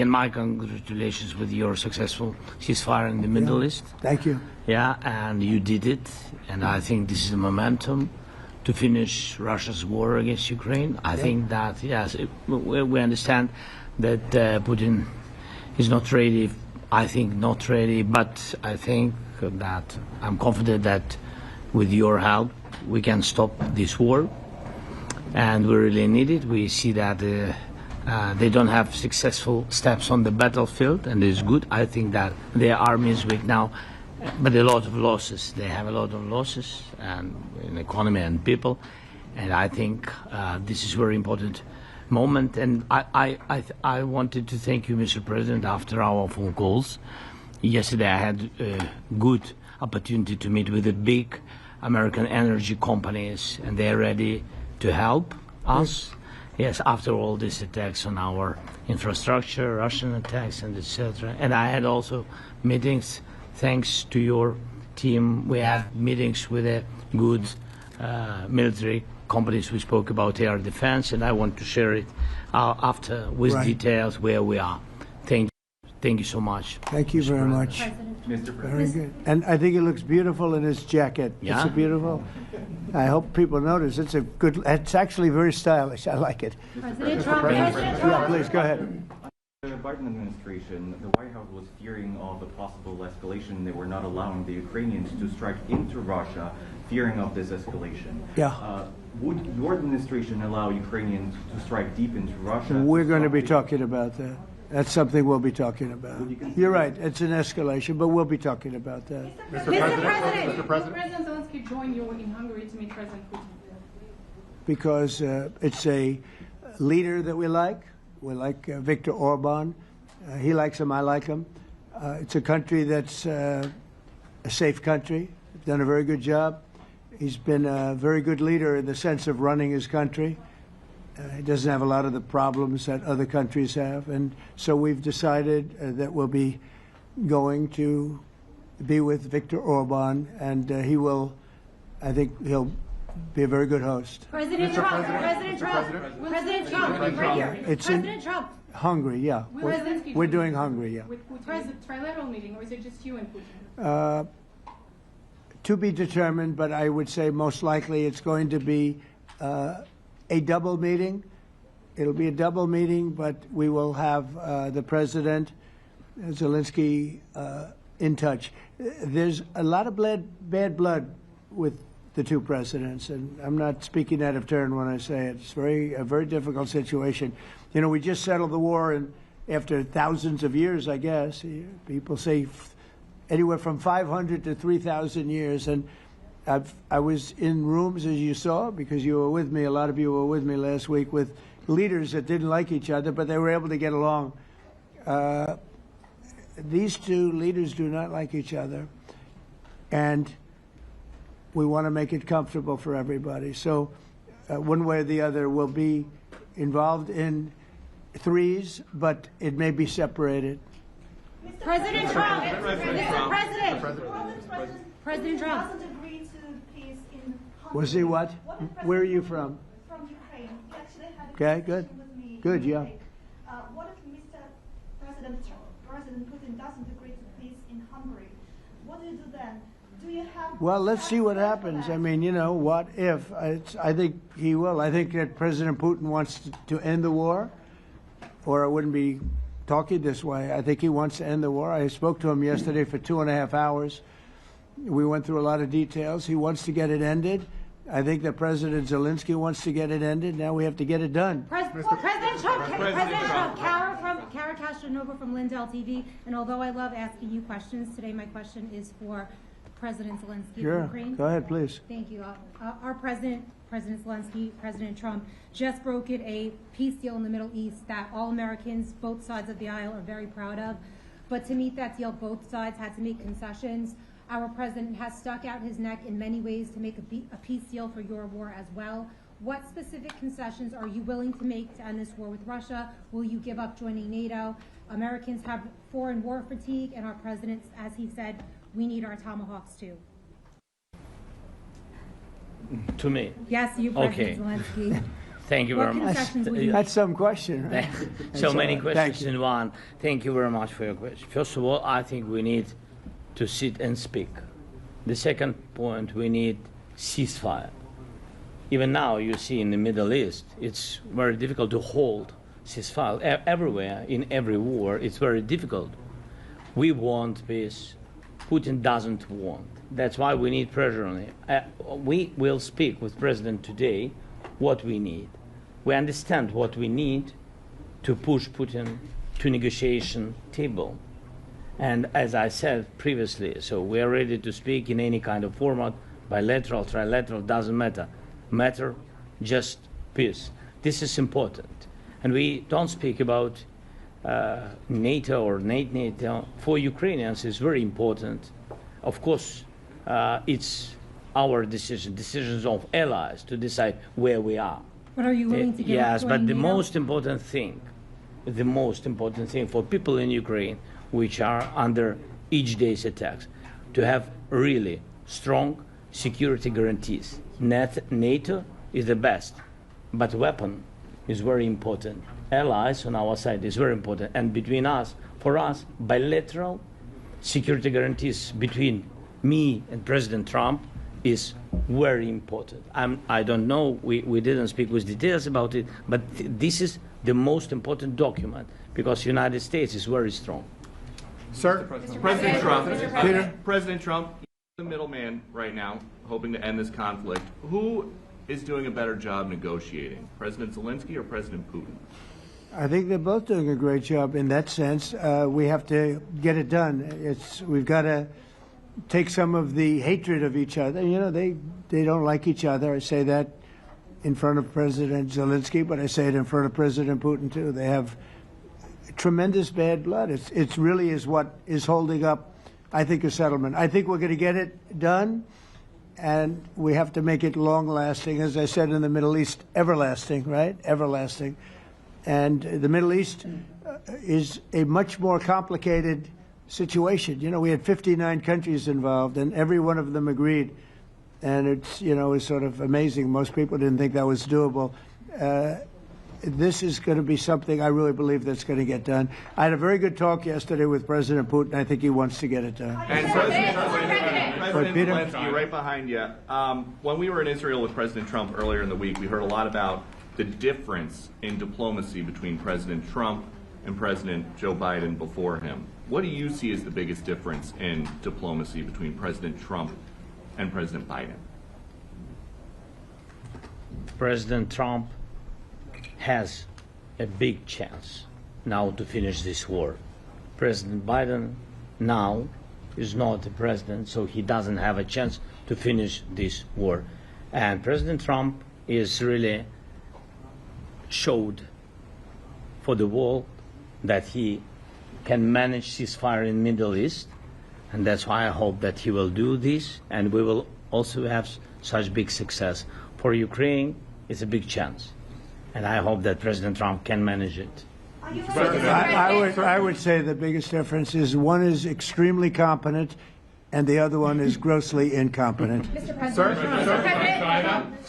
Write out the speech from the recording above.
And my congratulations with your successful ceasefire in the Middle East. Thank you. Yeah, and you did it. And I think this is a momentum to finish Russia's war against Ukraine. I think that, yes, we understand that Putin is not ready. I think not ready, but I think that I'm confident that with your help we can stop this war. And we really need it. We see that they don't have successful steps on the battlefield, and it's good. I think that their army is weak now, but a lot of losses. They have a lot of losses and in economy and people, and I think this is a very important moment. And I wanted to thank you, Mr. President, after our phone calls. Yesterday I had a good opportunity to meet with the big American energy companies, and they're ready to help us. Yes, after all these attacks on our infrastructure, Russian attacks, and etc. And I had also meetings, thanks to your team. We had meetings with a good military companies. We spoke about air defense, and I want to share it after with details where we are. Thank you so much. Thank you very much. Mr. President. Very good. And I think it looks beautiful in his jacket. Yeah? It's beautiful. I hope people notice. It's actually very stylish. I like it. President Trump. Yeah, please, go ahead. The Biden administration, the White House was fearing of the possible escalation. They were not allowing the Ukrainians to strike into Russia, fearing of this escalation. Yeah. Would your administration allow Ukrainians to strike deep into Russia? We're going to be talking about that. That's something we'll be talking about. You're right. It's an escalation, but we'll be talking about that. Mr. President. Will President Zelensky join you in Hungary to meet President Putin? Because it's a leader that we like. We like Viktor Orban. He likes him. I like him. It's a country that's a safe country. Done a very good job. He's been a very good leader in the sense of running his country. He doesn't have a lot of the problems that other countries have. And so we've decided that we'll be going to be with Viktor Orban, and he will, I think he'll be a very good host. President Trump. President Trump. President Trump. Right here. It's President Trump. Hungary, yeah. We're doing Hungary, yeah. With Putin, is it a trilateral meeting, or is it just you and Putin? To be determined, but I would say most likely it's going to be a double meeting. It'll be a double meeting, but we will have the President, Zelensky, in touch. There's a lot of bad blood with the two presidents, and I'm not speaking out of turn when I say it. It's a very difficult situation. You know, we just settled the war, and after thousands of years, I guess. People say anywhere from 500 to 3,000 years, and I was in rooms, as you saw, because you were with me, a lot of you were with me last week, with leaders that didn't like each other, but they were able to get along. These two leaders do not like each other, and we want to make it comfortable for everybody. So one way or the other, we'll be involved in threes, but it may be separated. President Trump. President Trump. Was he what? Where are you from? From Ukraine. He actually had a Okay, good. conversation with me. Good, yeah. What if Mr. President Putin doesn't agree to peace in Hungary? What do you do then? Do you have... Well, let's see what happens. I mean, you know, what if? I think he will. I think that President Putin wants to end the war, or I wouldn't be talking this way. I think he wants to end the war. I spoke to him yesterday for 2.5 hours. We went through a lot of details. He wants to get it ended. I think that President Zelensky wants to get it ended. Now we have to get it done. President Trump. Kara Castronova from Lindell TV. And although I love asking you questions, today my question is for President Zelensky of Ukraine. Go ahead, please. Thank you. Our President Zelensky, President Trump, just brokered a peace deal in the Middle East that all Americans, both sides of the aisle, are very proud of. But to meet that deal, both sides had to make concessions. Our president has stuck out his neck in many ways to make a peace deal for your war as well. What specific concessions are you willing to make to end this war with Russia? Will you give up joining NATO? Americans have foreign war fatigue, and our president, as he said, we need our tomahawks too. To me. Yes, you, President Zelensky. Thank you very What much. concessions will you That's some question, right? So many all right. questions Thank you. in one. Thank you very much for your question. First of all, I think we need to sit and speak. The second point, we need ceasefire. Even now, you see in the Middle East, it's very difficult to hold ceasefire. Everywhere, in every war, it's very difficult. We want peace. Putin doesn't want. That's why we need pressure on him. We will speak with President today what we need. We understand what we need to push Putin to negotiation table. And as I said previously, so we are ready to speak in any kind of format, bilateral, trilateral, doesn't matter. Matter just peace. This is important. And we don't speak about NATO or NATO. For Ukrainians, it's very important. Of course, it's our decision, decisions of allies to decide where we are. But are you willing to give up Yes, but joining the NATO? most important thing for people in Ukraine, which are under each day's attacks, to have really strong security guarantees. NATO is the best, but weapon is very important. Allies on our side is very important. And between us, for us, bilateral security guarantees between me and President Trump is very important. I don't know, we didn't speak with details about it, but this is the most important document because the United States is very strong. Sir, President Trump, Peter? President Trump, the middleman right now, hoping to end this conflict. Who is doing a better job negotiating, President Zelensky or President Putin? I think they're both doing a great job in that sense. We have to get it done. We've got to take some of the hatred of each other. You know, they don't like each other. I say that in front of President Zelensky, but I say it in front of President Putin too. They have tremendous bad blood. It's really is what is holding up, I think, a settlement. I think we're going to get it done, and we have to make it long-lasting. As I said in the Middle East, everlasting, right? Everlasting. And the Middle East is a much more complicated situation. You know, we had 59 countries involved, and every one of them agreed. And it's, you know, it's sort of amazing. Most people didn't think that was doable. This is going to be something I really believe that's going to get done. I had a very good talk yesterday with President Putin. I think he wants to get it done. And President Peter? Zelensky, right behind you. When we were in Israel with President Trump earlier in the week, we heard a lot about the difference in diplomacy between President Trump and President Joe Biden before him. What do you see as the biggest difference in diplomacy between President Trump and President Biden? President Trump has a big chance now to finish this war. President Biden now is not the president, so he doesn't have a chance to finish this war. And President Trump is really showed for the world that he can manage ceasefire in Middle East, and that's why I hope that he will do this, and we will also have such big success. For Ukraine, it's a big chance, and I hope that President Trump can manage it. I would say the biggest difference is one is extremely competent, and the other one is grossly incompetent. Mr. President.